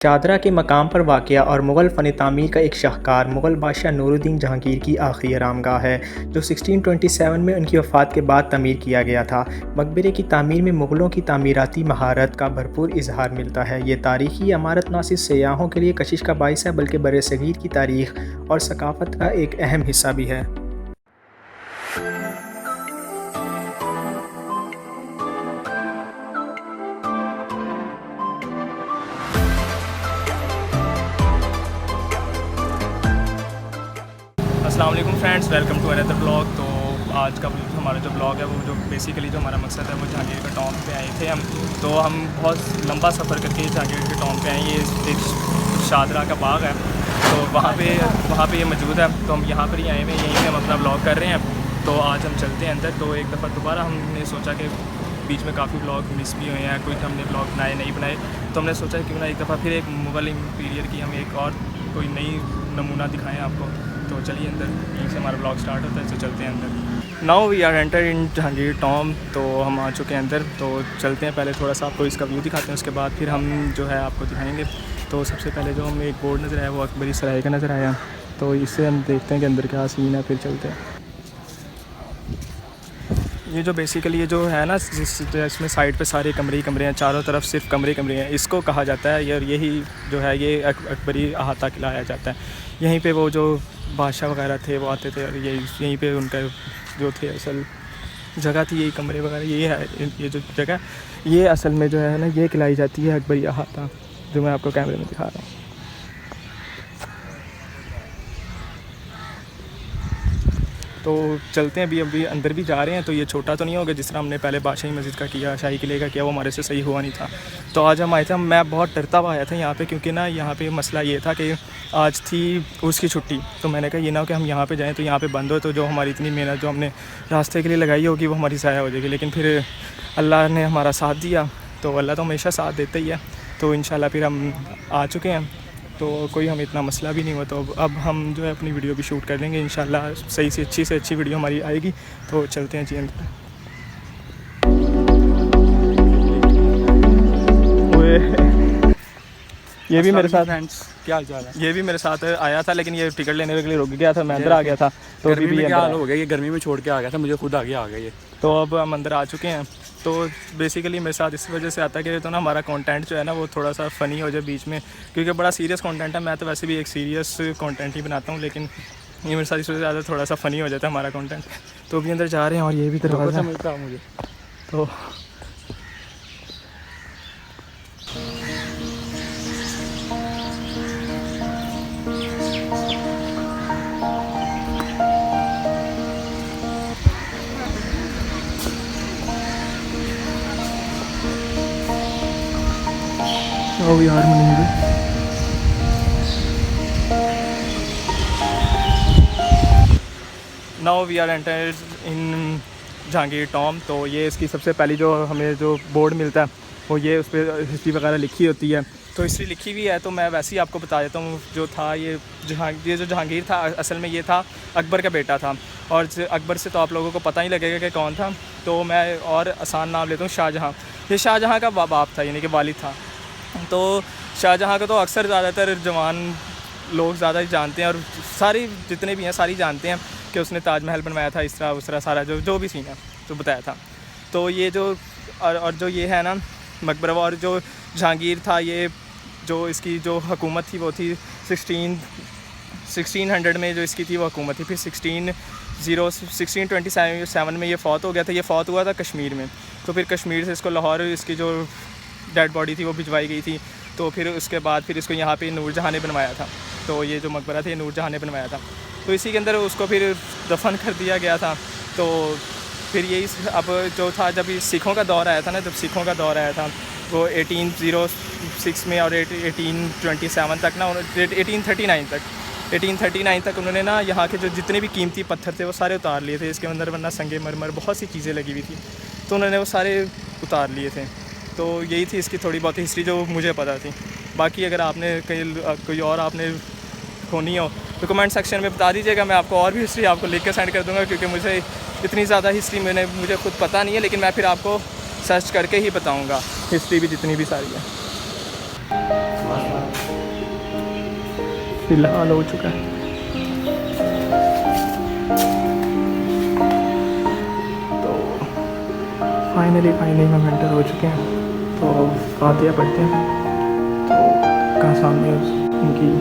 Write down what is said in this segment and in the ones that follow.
चादरा के मकाम पर वाक़या और मुग़ल फ़न तामीर का एक शाहकार मुग़ल बादशाह नूरुद्दीन जहांगीर की आखिरी आरामगाह है, जो 1627 में उनकी वफ़ात के बाद तमीर किया गया था। मकबरे की तामीर में मुग़लों की तामीराती महारत का भरपूर इज़हार मिलता है। ये तारीख़ी इमारत न सिर्फ सयाहों के लिए कशिश का बाइस है, बल्कि बरसग़ीर की तारीख़ और सकाफ़त का एक अहम हिस्सा भी है। अस्सलाम वालेकुम friends, welcome to another blog. तो आज का हमारा जो ब्लॉग है वो जो बेसिकली जो हमारा मकसद है वो जहांगीर के टॉम पे आए थे हम। तो हम बहुत लंबा सफ़र करके जहांगीर के टॉम पे आए। ये एक शादरा का बाग है, तो वहाँ पे ये मौजूद है। तो हम यहाँ पर ही आए हुए हैं, यहीं पे हम अपना ब्लॉग कर रहे हैं। तो आज हम चलते हैं अंदर। तो एक दफ़ा दोबारा हमने सोचा कि बीच में काफ़ी ब्लॉग मिस भी हुए हैं, कुछ हमने ब्लॉग बनाए नहीं बनाए, तो हमने सोचा क्यों ना एक दफ़ा फिर एक मुग़ल पीरियड की हम एक और कोई नई नमूना दिखाएं आपको। तो चलिए अंदर, यहीं से हमारा ब्लॉग स्टार्ट होता है, तो चलते हैं अंदर। Now we are enter in Jahangir tomb. तो हम आ चुके हैं अंदर, तो चलते हैं। पहले थोड़ा सा आपको इसका व्यू दिखाते हैं, उसके बाद फिर हम जो है आपको दिखाएंगे। तो सबसे पहले जो हमें एक बोर्ड नज़र आया वो अकबरी सराय का नज़र आया, तो इससे हम देखते हैं कि अंदर क्या सीन है, फिर चलते हैं। ये जो बेसिकली ये जो है ना, इसमें साइड पे सारे कमरे ही कमरे हैं, चारों तरफ सिर्फ कमरे कमरे हैं, इसको कहा जाता है। और यही जो है ये अकबरी अहाता खिलाया जाता है। यहीं पे वो जो बादशाह वगैरह थे वो आते थे, और यहीं पे उनका जो थे असल जगह थी, यही कमरे वगैरह, यही है ये जो जगह, ये असल में जो है ना ये खिलाई जाती है अकबरी अहाता, जो मैं आपको कैमरे में दिखा रहा हूँ। तो चलते हैं, अभी अंदर भी जा रहे हैं। तो ये छोटा तो नहीं होगा जिस तरह हमने पहले बादशाही मस्जिद का किया, शाही किले का किया, वो हमारे से सही हुआ नहीं था। तो आज हम आए थे, मैं बहुत डरता हुआ आया था यहाँ पे, क्योंकि ना यहाँ पे मसला ये था कि आज थी उसकी छुट्टी। तो मैंने कहा ये ना हो कि हम यहाँ पे जाएँ तो यहाँ पे बंद हो, तो जो हमारी इतनी मेहनत जो हमने रास्ते के लिए लगाई होगी वो हमारी ज़ाया हो जाएगी। लेकिन फिर अल्लाह ने हमारा साथ दिया, तो अल्लाह तो हमेशा साथ देता ही है। तो इंशाल्लाह फिर हम आ चुके हैं, तो कोई हमें इतना मसला भी नहीं हुआ। तो अब हम जो है अपनी वीडियो भी शूट कर लेंगे इंशाल्लाह, सही से अच्छी वीडियो हमारी आएगी। तो चलते हैं जी अंदर। ये भी मेरे साथ फ्रेंड्स, क्या हाल चाल है? ये भी मेरे साथ आया था, लेकिन ये टिकट लेने के लिए रुक गया था, मैं अंदर आ गया था। तो गर्मी में क्या हाल अंदर हो गया, ये गर्मी में छोड़ के आ गया था, मुझे खुद आगे आ गया ये। तो अब हम अंदर आ चुके हैं। तो बेसिकली मेरे साथ इस वजह से आता है कि तो ना हमारा कंटेंट जो है ना वो थोड़ा सा फ़नी हो जाए बीच में, क्योंकि बड़ा सीरियस कंटेंट है। मैं तो वैसे भी एक सीरियस कंटेंट ही बनाता हूँ, लेकिन ये मेरे साथ इस वजह से ज़्यादा थोड़ा सा फ़नी हो जाता है हमारा कंटेंट। तो अभी अंदर जा रहे हैं, और ये भी दरवाज़ा मिलता है मुझे। तो ओ यार Maninder, now we are entered in Jahangir tomb. तो ये इसकी सबसे पहली जो हमें जो बोर्ड मिलता है वो ये, उस पर हिस्ट्री वगैरह लिखी होती है। तो हिस्ट्री लिखी हुई है, तो मैं वैसे ही आपको बता देता हूँ। जो था ये जो जहांगीर था, असल में ये था अकबर का बेटा था, और अकबर से तो आप लोगों को पता ही लगेगा कि कौन था। तो मैं और आसान नाम लेता हूँ, शाहजहाँ। ये शाहजहाँ का बाप था, यानी कि वालिद था। तो शाहजहाँ का तो अक्सर ज़्यादातर जवान लोग ज़्यादा ही जानते हैं, और सारी जितने भी हैं सारी जानते हैं कि उसने ताजमहल बनवाया था, इस तरह उस तरह सारा जो भी सीन है तो बताया था। तो ये जो और जो ये है ना मकबरा, और जो जहांगीर था, ये जो इसकी जो हुकूमत थी वो थी 1600 में जो इसकी थी वो हुकूमत थी। फिर 1627 में ये फ़ौत हो गया था। ये फ़ौत हुआ था कश्मीर में। तो फिर कश्मीर से इसको लाहौर इसकी जो डेड बॉडी थी वो भिजवाई गई थी। तो फिर उसके बाद फिर इसको यहाँ पे नूरजहाँ ने बनवाया था। तो ये जो मकबरा था ये नूरजहाँ ने बनवाया था। तो इसी के अंदर उसको फिर दफन कर दिया गया था। तो फिर यही अब जो था, जब सिखों का दौर आया था ना, जब सिखों का दौर आया था वो 1806 में, और 1827 तक ना, 1839 तक उन्होंने ना यहाँ के जो जितने भी कीमती पत्थर थे वो सारे उतार लिए थे इसके अंदर, वरना संगे मरमर बहुत सी चीज़ें लगी हुई थी, तो उन्होंने वो सारे उतार लिए थे। तो यही थी इसकी थोड़ी बहुत हिस्ट्री जो मुझे पता थी। बाकी अगर आपने कोई और आपने होनी हो तो कमेंट सेक्शन में बता दीजिएगा, मैं आपको और भी हिस्ट्री आपको लिख के सेंड कर दूँगा, क्योंकि मुझे इतनी ज़्यादा हिस्ट्री मुझे खुद पता नहीं है, लेकिन मैं फिर आपको सर्च करके ही बताऊँगा हिस्ट्री भी जितनी भी सारी है। फिलहाल हो चुका है। तो फाइनली हम एंटर हो चुके हैं। तो फातिहा पढ़ते हैं। तो कहाँ सामने उनकी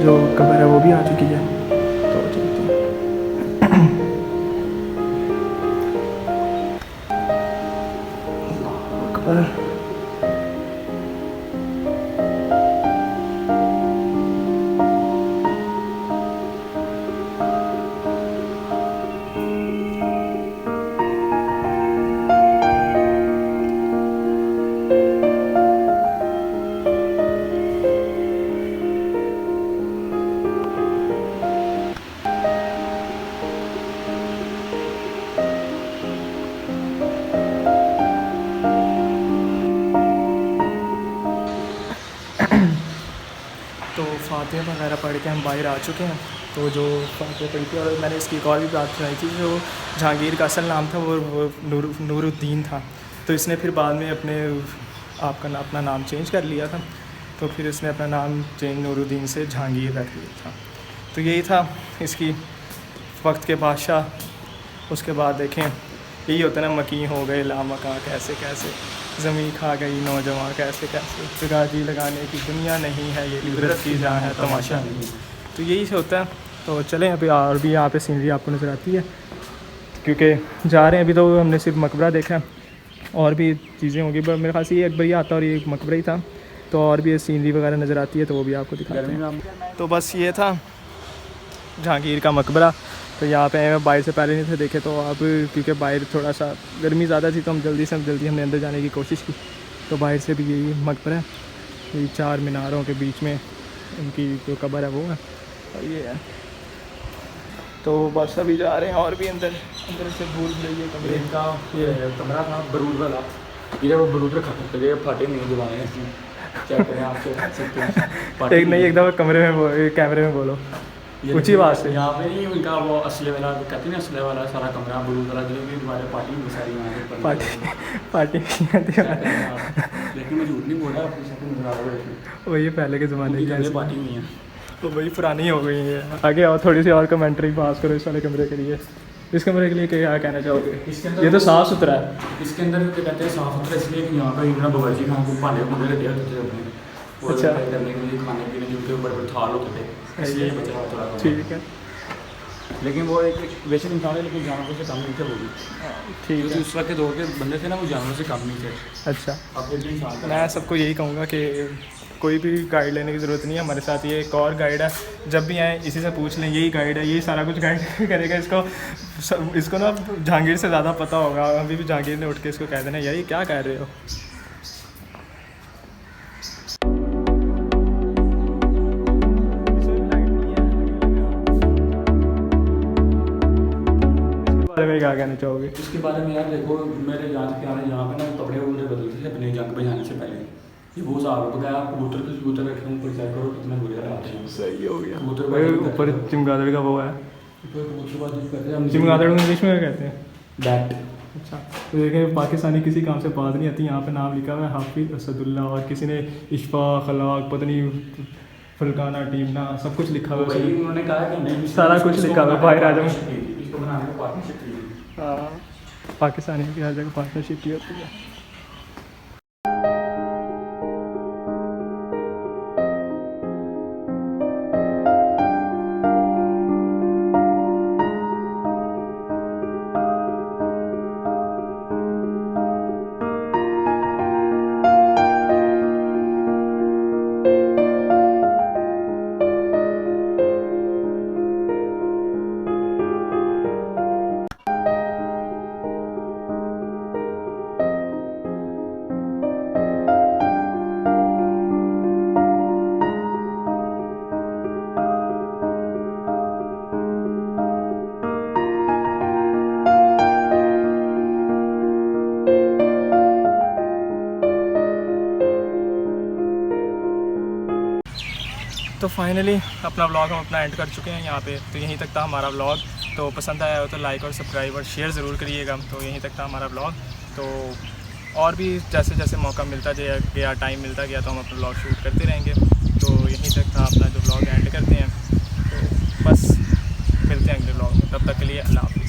जो कब्र है वो भी आ चुकी है। तो चलते हैं। अल्लाहु अकबर। तो फातिहा वगैरह पढ़ के हम बाहर आ चुके हैं। तो जो फातिहा पढ़ी थी, और मैंने इसकी एक और भी बात सुनाई थी, जो जहांगीर का असल नाम था वो नूरुद्दीन था। तो इसने फिर बाद में अपना नाम चेंज कर लिया था। तो फिर इसने अपना नाम चेंज नूरुद्दीन से जहांगीर रख लिया था। तो यही था इसकी वक्त के बादशाह। उसके बाद देखें, यही होता है ना, मकीन हो गए लामका, कैसे कैसे ज़मीन खा गई नौजवान, कैसे कैसे फिराजी लगाने की दुनिया नहीं है, ये इबरत की जहाँ है तमाशा नहीं। तो यही से होता है। तो चलें, अभी और भी यहाँ पे सीनरी आपको नज़र आती है, क्योंकि जा रहे हैं। अभी तो हमने सिर्फ मकबरा देखा, और भी चीज़ें होंगी, पर मेरे ख्याल से ये अकबरिया आता और ये एक मकबरा ही था। तो और भी सीनरी वगैरह नज़र आती है, तो वो भी आपको दिखाते हैं। तो बस ये था जहांगीर का मकबरा। तो यहाँ पे बाहर से पहले नहीं थे देखे, तो अब क्योंकि बाहर थोड़ा सा गर्मी ज़्यादा थी, तो हम जल्दी हमने अंदर जाने की कोशिश की। तो बाहर से भी यही मकबरा है, ये 4 मीनारों के बीच में इनकी जो कब्र है वो है, और ये है। तो बस अभी जा रहे हैं, और भी अंदर से भूल गई है कमरे इनका ये कमरा था बरूद वाला, ये वो बरूद रखा था, फाटे नहीं दबाए चेक करें आप सकते हैं। एक नहीं, एक दफ़ा कमरे में कैमरे में बोलो ऊँची आवाज़ से। यहाँ पे नहीं, उनका वो असले वाला कहते हैं, असले वाला सारा कमरा बरूद वाला, जो भी तुम्हारे पार्टी में सारी पार्टी लेकिन मैं झूठ नहीं बोल रहा, अपनी शक्ल नजर आ रहा है वही पहले के ज़माने की पार्टी नहीं है, तो वही पुरानी हो गई है। आगे और थोड़ी सी और कमेंट्री पास करो इस वाले कमरे के लिए। इस कमरे के लिए क्या कहना चाहोगे? ये तो साफ़ सुथरा है। इसके अंदर क्या कहते हैं साफ़ सुथरा, इसलिए कि यहाँ पर इतना बावर्ची खान को भांडे भूडे रखे होते थे अपने, अच्छा, करने के लिए, खाने पीने जिनके ऊपर बड़े थाल होते थे, इसलिए बचा हुआ थोड़ा। ठीक है, लेकिन वो एक वैसे इंसान है, लेकिन जानवरों से कम नहीं थे वो भी। ठीक है। उस वक्त के दौर के बंदे थे ना, वो जानवरों से कम नहीं थे। अच्छा, अब एक इंसान मैं सबको यही कहूँगा कि कोई भी गाइड लेने की ज़रूरत नहीं है। हमारे साथ ये एक और गाइड है, जब भी आए इसी से पूछ लें, यही गाइड है, यही सारा कुछ गाइड करेगा। इसको ना जहांगीर से ज़्यादा पता होगा। अभी भी जहांगीर ने उठ के इसको कह देना, यही क्या कह रहे हो। बारे में क्या कहना चाहोगे? इसके बारे में यार देखो, मेरे जहाँ तक यार यहाँ पे ना कपड़े वपड़े बदलते थे अपने जंग बजाने से पहले। ये वो साल हो गया, कबूतर रखे हुए ऊपर, चेक करो कितने बुरे आते हैं। सही हो गया। कबूतर ऊपर चमगादड़ का वो है, कबूतरबाजी करते हैं। चमगादड़ को इंग्लिश में क्या कहते हैं? बैट। अच्छा, तो देखें पाकिस्तानी किसी काम से बात नहीं आती। यहाँ पे नाम लिखा हुआ है हाफिज़ असदुल्ला, और किसी ने इशफाक खलाक पता नहीं फुलकाना टीमना सब कुछ लिखा हुआ है। उन्होंने कहा कि नहीं, सारा कुछ लिखा हुआ है। बाहर आ जाऊँ, इसको बनाने में पार्टनरशिप की। हाँ, पाकिस्तानी की हर जगह पार्टनरशिप की होती है। तो फाइनली अपना व्लॉग हम अपना एंड कर चुके हैं यहाँ पे। तो यहीं तक था हमारा व्लॉग। तो पसंद आया हो तो लाइक और सब्सक्राइब और शेयर ज़रूर करिएगा। तो यहीं तक था हमारा व्लॉग। तो और भी जैसे जैसे मौका मिलता गया, टाइम मिलता गया, तो हम अपना व्लॉग शूट करते रहेंगे। तो यहीं तक था अपना जो व्लॉग एंड करते तक के लिए अल्लाह हाफ़िज़।